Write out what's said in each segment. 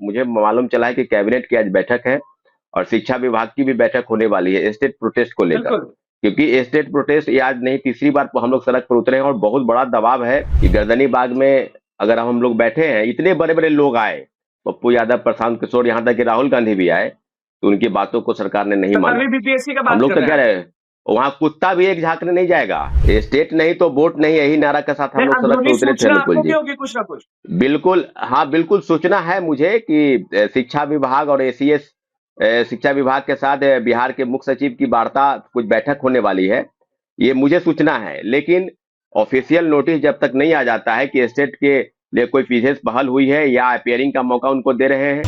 मुझे मालूम चला है कि कैबिनेट की आज बैठक है और शिक्षा विभाग की भी बैठक होने वाली है स्टेट प्रोटेस्ट को लेकर। बिल्कुल। क्योंकि स्टेट प्रोटेस्ट ये आज नहीं तीसरी बार हम लोग सड़क पर उतरे हैं और बहुत बड़ा दबाव है कि गर्दनी बाग में अगर हम लोग बैठे हैं, इतने बड़े बड़े लोग आए, पप्पू यादव, प्रशांत किशोर, यहाँ तक कि राहुल गांधी भी आए, तो उनकी बातों को सरकार ने नहीं तभी माना। बीपीएससी का हम बात लोग कर तो रहे कह हैं आप। रहे हैं वहां कुत्ता भी एक झांकने नहीं जाएगा। स्टेट नहीं तो वोट नहीं, यही नारा के साथ हम नहीं, लोग सड़क पर अंदरूनी उतरे थे सूचना अनुकूल आपको भी जी। होगी कुछ ना कुछ। बिल्कुल, हाँ बिल्कुल सूचना है मुझे कि शिक्षा विभाग और एसीएस शिक्षा विभाग के साथ बिहार के मुख्य सचिव की वार्ता कुछ बैठक होने वाली है, ये मुझे सूचना है। लेकिन ऑफिशियल नोटिस जब तक नहीं आ जाता है कि स्टेट के लिए कोई विशेष पहल हुई है या अपियरिंग का मौका उनको दे रहे हैं।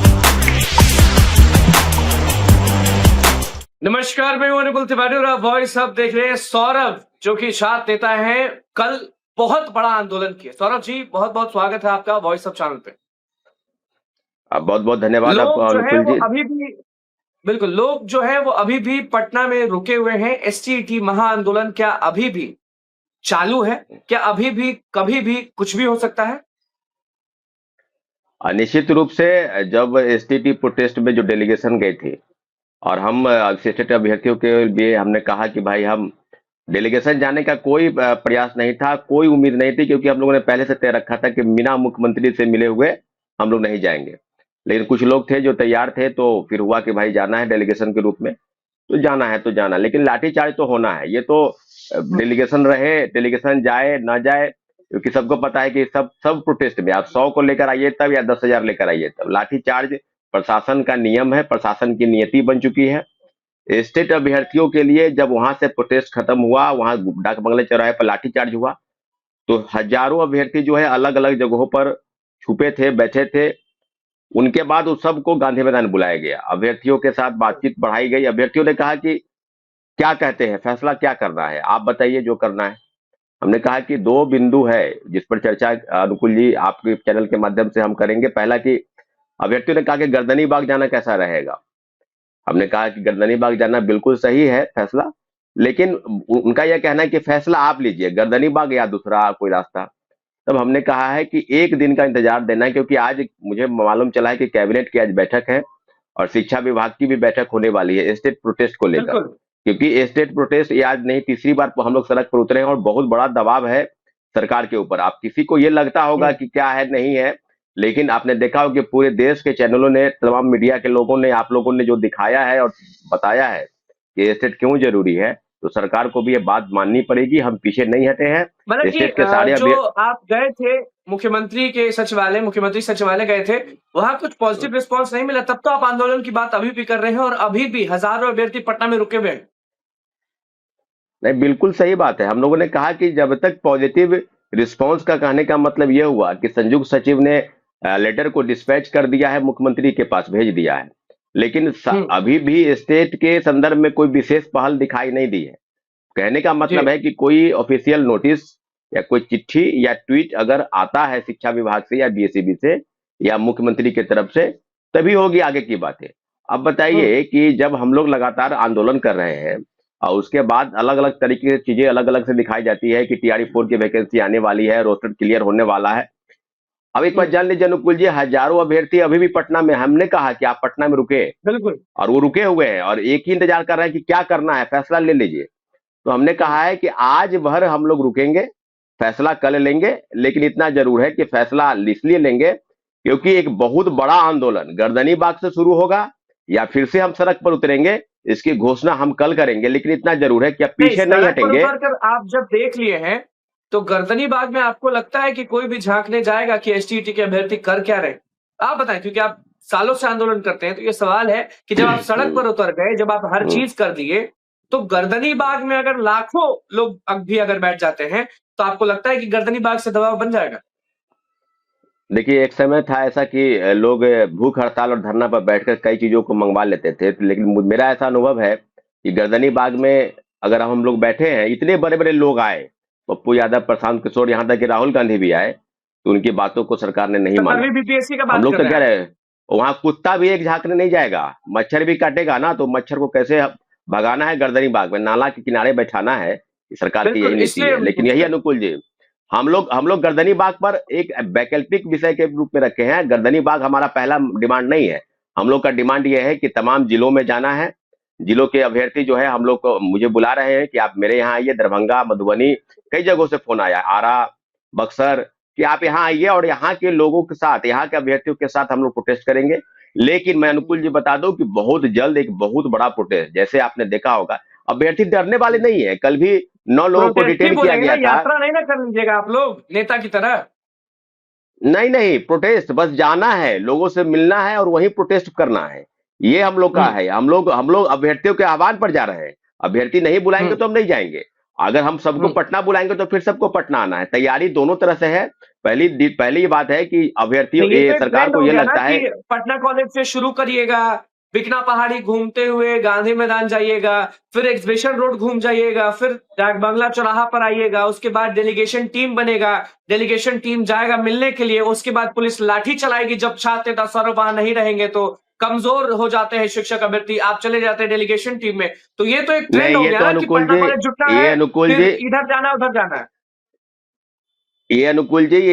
नमस्कार, मैं हूं अनुकुल तिवारी और आप वॉइस अब देख रहे हैं। सौरभ जो कि छात्र नेता है, कल बहुत बड़ा आंदोलन किया। सौरभ जी, बहुत बहुत स्वागत है आपका वॉइस अब चैनल पे। बहुत बहुत धन्यवाद आपको लोग जो है अनुकुल वो जी। अभी भी बिल्कुल, लोग जो है वो अभी भी पटना में रुके हुए हैं। एसटीईटी महाआंदोलन क्या अभी भी चालू है? क्या अभी भी कभी भी कुछ भी हो सकता है? निश्चित रूप से जब एसटीटी प्रोटेस्ट में जो डेलीगेशन गए थे और हम स्टेट अभ्यर्थियों के लिए हमने कहा कि भाई हम डेलीगेशन जाने का कोई प्रयास नहीं था, कोई उम्मीद नहीं थी, क्योंकि हम लोगों ने पहले से तय रखा था कि बिना मुख्यमंत्री से मिले हुए हम लोग नहीं जाएंगे। लेकिन कुछ लोग थे जो तैयार थे, तो फिर हुआ कि भाई जाना है डेलीगेशन के रूप में, तो जाना है तो जाना, लेकिन लाठीचार्ज तो होना है। ये तो डेलीगेशन रहे, डेलीगेशन जाए ना जाए, क्योंकि सबको पता है कि सब सब प्रोटेस्ट में आप 100 को लेकर आइए तब या 10,000 लेकर आइए तब लाठीचार्ज प्रशासन का नियम है, प्रशासन की नियति बन चुकी है। स्टेट अभ्यर्थियों के लिए जब वहां से प्रोटेस्ट खत्म हुआ, वहां डाक बंगले चौराहे पर लाठीचार्ज हुआ, तो हजारों अभ्यर्थी जो है अलग अलग जगहों पर छुपे थे, बैठे थे। उनके बाद उस सबको गांधी मैदान बुलाया गया, अभ्यर्थियों के साथ बातचीत बढ़ाई गई। अभ्यर्थियों ने कहा कि क्या कहते हैं, फैसला क्या करना है, आप बताइए जो करना है। हमने कहा कि दो बिंदु है जिस पर चर्चा अनुकुल जी आपके चैनल के माध्यम से हम करेंगे। पहला कि अभ्यर्थियों ने कहा कि गर्दनी बाग जाना कैसा रहेगा। हमने कहा कि गर्दनी बाग जाना बिल्कुल सही है फैसला, लेकिन उनका यह कहना है कि फैसला आप लीजिए, गर्दनी बाग या दूसरा कोई रास्ता। तब हमने कहा है कि एक दिन का इंतजार देना है, क्योंकि आज मुझे मालूम चला है कि कैबिनेट की आज बैठक है और शिक्षा विभाग की भी बैठक होने वाली है स्टेट प्रोटेस्ट को लेकर। बिल्कुल। क्योंकि स्टेट प्रोटेस्ट ये आज नहीं तीसरी बार हम लोग सड़क पर उतरे हैं और बहुत बड़ा दबाव है सरकार के ऊपर। आप किसी को ये लगता होगा कि क्या है नहीं है, लेकिन आपने देखा हो कि पूरे देश के चैनलों ने, तमाम मीडिया के लोगों ने, आप लोगों ने जो दिखाया है और बताया है कि स्टेट क्यों जरूरी है, तो सरकार को भी ये बात माननी पड़ेगी। हम पीछे नहीं हटे हैं। मतलब कि स्टेट के सारे जो आप गए थे मुख्यमंत्री के सचिवालय, मुख्यमंत्री सचिवालय गए थे, वहां कुछ पॉजिटिव रिस्पांस नहीं मिला, तब तो आप आंदोलन की बात अभी भी कर रहे हैं और अभी भी हजारों अभ्यर्थी पटना में रुके हुए हैं। नहीं, बिल्कुल सही बात है। हम लोगों ने कहा कि जब तक पॉजिटिव रिस्पांस का कहने का मतलब यह हुआ कि संयुक्त सचिव ने लेटर को डिस्पैच कर दिया है, मुख्यमंत्री के पास भेज दिया है, लेकिन अभी भी स्टेट के संदर्भ में कोई विशेष पहल दिखाई नहीं दी है। कहने का जी। मतलब है कि कोई ऑफिशियल नोटिस या कोई चिट्ठी या ट्वीट अगर आता है शिक्षा विभाग से या बीएसईबी से या मुख्यमंत्री की तरफ से, तभी होगी आगे की बातें। अब बताइए कि जब हम लोग लगातार आंदोलन कर रहे हैं और उसके बाद अलग अलग तरीके से चीजें अलग अलग से दिखाई जाती है कि टीआरई 4 की वैकेंसी आने वाली है, रोस्टर क्लियर होने वाला है। अब एक बात जान लीजिए अनुकुल जी, हजारों अभ्यर्थी अभी भी पटना में। हमने कहा कि आप पटना में रुके बिल्कुल। और वो रुके हुए हैं और एक ही इंतजार कर रहे हैं कि क्या करना है, फैसला ले लीजिए। तो हमने कहा है कि आज भर हम लोग रुकेंगे, फैसला कल लेंगे, लेकिन इतना जरूर है कि फैसला इसलिए लेंगे क्योंकि एक बहुत बड़ा आंदोलन गर्दनी बाग से शुरू होगा या फिर से हम सड़क पर उतरेंगे, इसकी घोषणा हम कल करेंगे। लेकिन इतना जरूर है कि अब नहीं, पीछे नहीं सड़क पर हटेंगे। उतर कर आप जब देख लिए हैं, तो गर्दनी बाग में आपको लगता है कि कोई भी झांकने जाएगा कि एसटीईटी के अभ्यर्थी कर क्या रहे? आप बताएं, क्योंकि आप सालों से आंदोलन करते हैं, तो ये सवाल है कि जब आप सड़क पर उतर गए, जब आप हर चीज कर दिए, तो गर्दनी बाग में अगर लाखों लोग अब भी अगर बैठ जाते हैं, तो आपको लगता है कि गर्दनी बाग से दबाव बन जाएगा? देखिए, एक समय था ऐसा कि लोग भूख हड़ताल और धरना पर बैठकर कई चीजों को मंगवा लेते थे, लेकिन मेरा ऐसा अनुभव है कि गर्दनी बाग में अगर हम लोग बैठे हैं, इतने बड़े बड़े लोग आए, पप्पू यादव, प्रशांत किशोर, यहाँ तक कि राहुल गांधी भी आए, तो उनकी बातों को सरकार ने नहीं माना। तभी बीपीएससी का हम बात लोग कर तो रहे कह हैं आप। रहे हैं वहां कुत्ता भी एक झांकने नहीं जाएगा, मच्छर भी काटेगा ना, तो मच्छर को कैसे भगाना है गर्दनी बाग में, नाला के किनारे बैठाना है, सरकार की यही बिल्कुल, नीति इसलिए है। हम लेकिन पूछ यही रहे हैं। अनुकूल जी, हम लोग गर्दनी बाग पर एक वैकल्पिक विषय के रूप में रखे हैं। गर्दनी बाग हमारा पहला डिमांड नहीं है। हम लोग का डिमांड ये है कि तमाम जिलों में जाना है। जिलों के अभ्यर्थी जो है हम लोग को मुझे बुला रहे हैं कि आप मेरे यहाँ आइए। दरभंगा, मधुबनी, कई जगहों से फोन आया, आरा, बक्सर, कि आप यहाँ आइए और यहाँ के लोगों के साथ, यहाँ के अभ्यर्थियों के साथ हम लोग प्रोटेस्ट करेंगे। लेकिन मैं अनुकूल जी बता दूं कि बहुत जल्द एक बहुत बड़ा प्रोटेस्ट, जैसे आपने देखा होगा, अभ्यर्थी डरने वाले नहीं है। कल भी 9 लोगों को प्रोटेस्ट ही डिटेन किया बोलेंगे ना, गया था। यात्रा नहीं ना कर लीजिएगा आप लोग नेता की तरह। नहीं नहीं, प्रोटेस्ट बस जाना है, लोगों से मिलना है और वहीं प्रोटेस्ट करना है। ये हम लोग का हम्म है। हम लोग अभ्यर्थियों के आह्वान पर जा रहे हैं। अभ्यर्थी नहीं बुलाएंगे हम्म तो हम नहीं जाएंगे। अगर हम सबको हम्म पटना बुलाएंगे तो फिर सबको पटना आना है। तैयारी दोनों तरह से है। पहली बात है कि तो अभ्यर्थियों, ये तो ये एक सरकार ट्रेंड को हो ये गया ना लगता कि है। पटना कॉलेज से शुरू करिएगा, बिकना पहाड़ी घूमते हुए गांधी मैदान जाइएगा, फिर एग्जीबिशन रोड घूम जाइएगा, फिर डाक बंगला चौराहा पर आइएगा, उसके बाद डेलीगेशन टीम बनेगा, डेलीगेशन टीम जाएगा मिलने के लिए, उसके बाद पुलिस लाठी चलाएगी जब छात्र नेता सर वहां नहीं रहेंगे तो कमजोर हो जाते हैं शिक्षक अभ्यर्थी, आप चले जाते हैं डेलीगेशन टीम में। तो ये तो एक ट्रेंड नहीं, हो ये गया तो ना कि अनुकूल पटना जी, कॉलेज जुटना ये है, अनुकूल फिर जी, इधर जाना है उधर जाना है। ये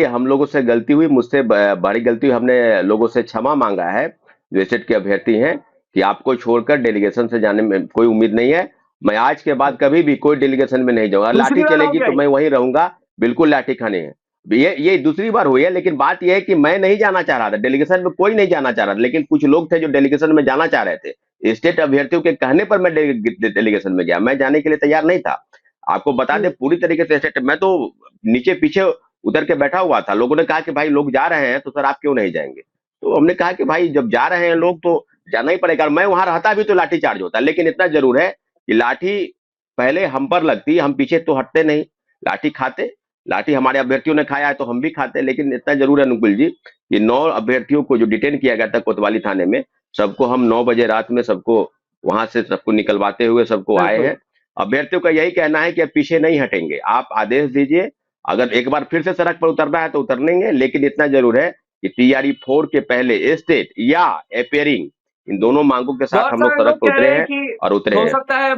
हम लोगों से गलती हुई, मुझसे बड़ी गलती हुई। हमने लोगों से क्षमा मांगा है जो स्टेट के अभ्यर्थी हैं, कि आपको छोड़कर डेलीगेशन से जाने में कोई उम्मीद नहीं है। मैं आज के बाद कभी भी कोई डेलीगेशन में नहीं जाऊंगा। लाठी दूसरी बार हो चलेगी गया तो ये। मैं वहीं रहूंगा। बिल्कुल लाठी खाने हैं। ये दूसरी बार हुई है। लेकिन बात यह है कि मैं नहीं जाना चाह रहा था डेलीगेशन में, कोई नहीं जाना चाह रहा था, लेकिन कुछ लोग थे जो डेलीगेशन में जाना चाह रहे थे। स्टेट अभ्यर्थियों के कहने पर मैं डेलीगेशन में गया। मैं जाने के लिए तैयार नहीं था। आपको बता दें, पूरी तरीके से स्टेट, मैं तो नीचे पीछे उतर के बैठा हुआ था। लोगों ने कहा कि भाई लोग जा रहे हैं तो सर आप क्यों नहीं जाएंगे। तो हमने कहा कि भाई जब जा रहे हैं लोग तो जाना ही पड़ेगा। मैं वहां रहता भी तो लाठी चार्ज होता, लेकिन इतना जरूर है कि लाठी पहले हम पर लगती, हम पीछे तो हटते नहीं, लाठी खाते। लाठी हमारे अभ्यर्थियों ने खाया है तो हम भी खाते। लेकिन इतना जरूर है अनुकुल जी कि 9 अभ्यर्थियों को जो डिटेन किया गया था कोतवाली थाने में, सबको हम 9 बजे रात में सबको वहां से सबको निकलवाते हुए सबको आए बिल्कुल। हैं। अभ्यर्थियों का यही कहना है कि अब पीछे नहीं हटेंगे, आप आदेश दीजिए। अगर एक बार फिर से सड़क पर उतरना है तो उतरेंगे। लेकिन इतना जरूर है कि TRE 4 के पहले स्टेट या अपेयरिंग, इन दोनों मांगों के साथ बहुत हम लोग सारे सड़क लोग पर कह उतरे रहे हैं हैं कि और उतरे हो हैं। सकता है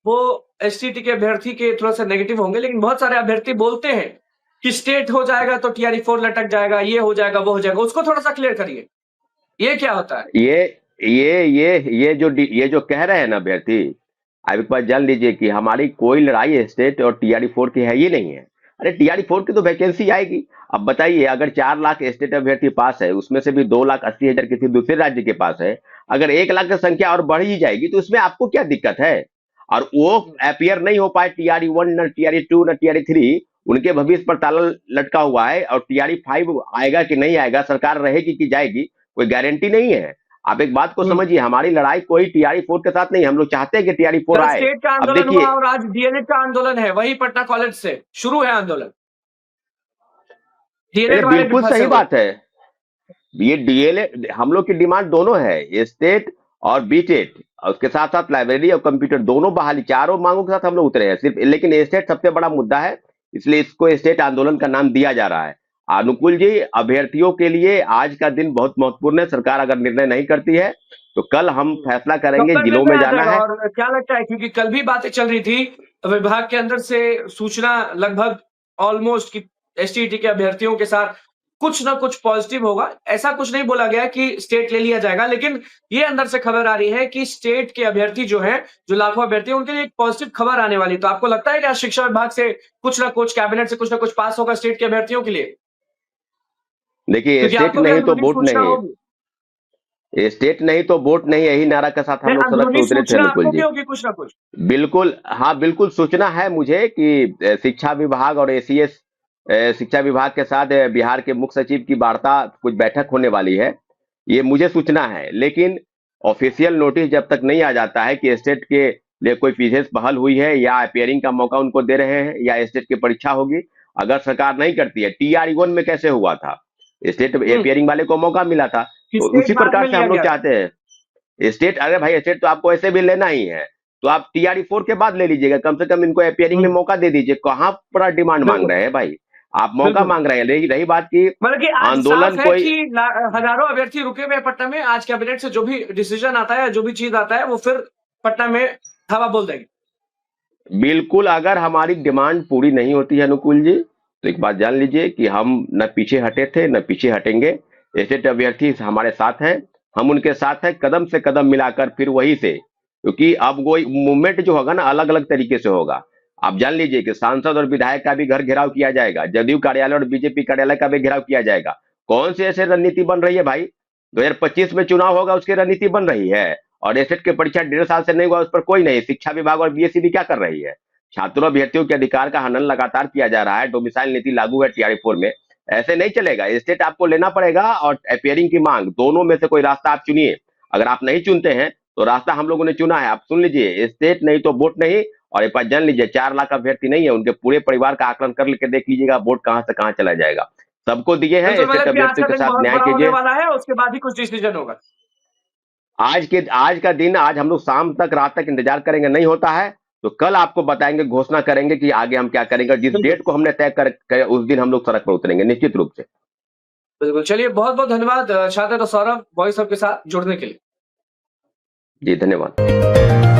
वो एसटीटी के अभ्यर्थी के थोड़ा सा नेगेटिव होंगे, लेकिन बहुत सारे अभ्यर्थी बोलते हैं कि स्टेट हो जाएगा तो TRE 4 लटक जाएगा, ये हो जाएगा वो हो जाएगा, उसको थोड़ा सा क्लियर करिए, ये क्या होता है। ये जो कह रहे हैं ना अभ्यर्थी, आप एक बार जान लीजिए कि हमारी कोई लड़ाई स्टेट और TRE 4 की है ही नहीं है। अरे TRE 4 की तो वैकेंसी आएगी। अब बताइए, अगर 4 लाख स्टेट अभ्यर्थी पास है, उसमें से भी 2,80,000 किसी दूसरे राज्य के पास है, अगर 1 लाख की संख्या और बढ़ ही जाएगी तो इसमें आपको क्या दिक्कत है। और वो अपियर नहीं हो पाए TRE 1, न TRE 2, न TRE 3, उनके भविष्य पर ताला लटका हुआ है। और TRE 5 आएगा कि नहीं आएगा, सरकार रहेगी कि जाएगी, कोई गारंटी नहीं है। आप एक बात को समझिए, हमारी लड़ाई कोई TRE 4 के साथ नहीं। हम लोग चाहते हैं कि TRE 4 कल आए। स्टेट का अब आंदोलन हुआ देखिए, और आज डीएलएड का आंदोलन है, वही पटना कॉलेज से शुरू है आंदोलन, अरे डीएलएड वाले भी बिल्कुल फंसे सही हुए। बात है। ये DLA हम लोग की डिमांड दोनों है, स्टेट और BTET, और उसके साथ साथ लाइब्रेरी और कंप्यूटर दोनों बहाली, चारों मांगों के साथ हम लोग उतरे हैं सिर्फ। लेकिन स्टेट सबसे बड़ा मुद्दा है, इसलिए इसको स्टेट आंदोलन का नाम दिया जा रहा है। अनुकूल जी, अभ्यर्थियों के लिए आज का दिन बहुत महत्वपूर्ण है। सरकार अगर निर्णय नहीं करती है तो कल हम फैसला कब करेंगे, तक जिलों निर्णय में आ जाना जाएगा है। और क्या लगता है, क्योंकि कल भी बातें चल रही थी विभाग के अंदर से सूचना लगभग ऑलमोस्ट कि एसटीईटी के अभ्यर्थियों के साथ कुछ ना कुछ पॉजिटिव होगा, ऐसा कुछ नहीं बोला गया कि स्टेट ले लिया जाएगा, लेकिन ये अंदर से खबर आ रही है कि स्टेट के अभ्यर्थी जो है, जो लाखों अभ्यर्थी हैं, उनके लिए एक पॉजिटिव खबर आने वाली। तो आपको लगता है कि आज शिक्षा विभाग से कुछ ना कुछ, कैबिनेट से कुछ ना कुछ पास होगा स्टेट के अभ्यर्थियों के लिए, देखिए, क्योंकि स्टेट आपको भी नहीं तो अंदरूनी वोट सूचना नहीं, होगी। स्टेट नहीं तो वोट नहीं, यही नारा के साथ हम नहीं, लोग सड़क पर अंदरूनी उतरे थे सूचना अनुकूल आपको भी जी। होगी कुछ ना कुछ। बिल्कुल, हाँ बिल्कुल सूचना है मुझे कि शिक्षा विभाग और ACS शिक्षा विभाग के साथ बिहार के मुख्य सचिव की वार्ता, कुछ बैठक होने वाली है। ये मुझे सूचना है। लेकिन ऑफिशियल नोटिस जब तक नहीं आ जाता है कि स्टेट के लिए कोई विशेष पहल हुई है या अपियरिंग का मौका उनको दे रहे हैं या स्टेट की परीक्षा होगी, अगर सरकार नहीं करती है, TRE 1 में कैसे हुआ था, स्टेट अपियरिंग वाले को मौका मिला था। कि तो स्टेट उसी बाद प्रकार में से हम लिया लोग गया था। चाहते हैं स्टेट। अरे भाई, स्टेट तो आपको ऐसे भी लेना ही है तो आप TRE 4 के बाद ले लीजिएगा, कम से कम इनको अपियरिंग में मौका दे दीजिए। कहाँ बड़ा डिमांड मांग बिल्कुल रहे हैं भाई, आप मौका बिल्कुल। मांग रहे हैं। रही बात की मतलब कि आज आंदोलन साफ है कोई, कि हजारों अभ्यर्थी रुके हुए हैं पटना में, आज कैबिनेट से जो भी डिसीजन आता है, जो भी चीज आता है, वो फिर पटना में हवा बोल देंगे। बिल्कुल, अगर हमारी डिमांड पूरी नहीं होती है अनुकूल जी, तो एक बात जान लीजिए कि हम न पीछे हटे थे न पीछे हटेंगे। स्टेट अभ्यर्थी हमारे साथ हैं, हम उनके साथ हैं, कदम से कदम मिलाकर फिर वही से, क्योंकि अब कोई मूवमेंट जो होगा ना अलग अलग तरीके से होगा। आप जान लीजिए कि सांसद और विधायक का भी घर घेराव किया जाएगा, जदयू कार्यालय और बीजेपी कार्यालय का भी घेराव किया जाएगा। कौन सी ऐसे रणनीति बन रही है भाई? 2025 में चुनाव होगा उसकी रणनीति बन रही है। और एसेट की परीक्षा 1.5 साल से नहीं हुआ, उस पर कोई नहीं। शिक्षा विभाग और बीएससी क्या कर रही है? छात्रों अभ्यर्थियों के अधिकार का हनन लगातार किया जा रहा है। डोमिसाइल नीति लागू है टीआरई 4 में। ऐसे नहीं चलेगा, स्टेट आपको लेना पड़ेगा और अपेयरिंग की मांग, दोनों में से कोई रास्ता आप चुनिए। अगर आप नहीं चुनते हैं तो रास्ता हम लोगों ने चुना है, आप सुन लीजिए, स्टेट नहीं तो वोट नहीं। और एक बात जान लीजिए, 4 लाख अभ्यर्थी नहीं है, उनके पूरे परिवार का आकलन कर लेके देख लीजिएगा वोट कहां से कहां चला जाएगा। सबको दिए हैं, बिल्कुल, स्टेट मतलब कि आज अभ्यर्थियों का के दिन साथ बहुत न्याय बड़ा होने कीजिए। वाला है, उसके बाद ही कुछ डिसीजन होगा। आज का दिन, आज हम लोग शाम तक रात तक इंतजार करेंगे, नहीं होता है तो कल आपको बताएंगे, घोषणा करेंगे कि आगे हम क्या करेंगे। जिस बिल्कुल, डेट को हमने तय कर उस दिन हम लोग सड़क पर उतरेंगे निश्चित रूप से। बिल्कुल। चलिए बहुत-बहुत धन्यवाद छात्र सौरभ वॉइस ऑफ के साथ जुड़ने के लिए। जी धन्यवाद।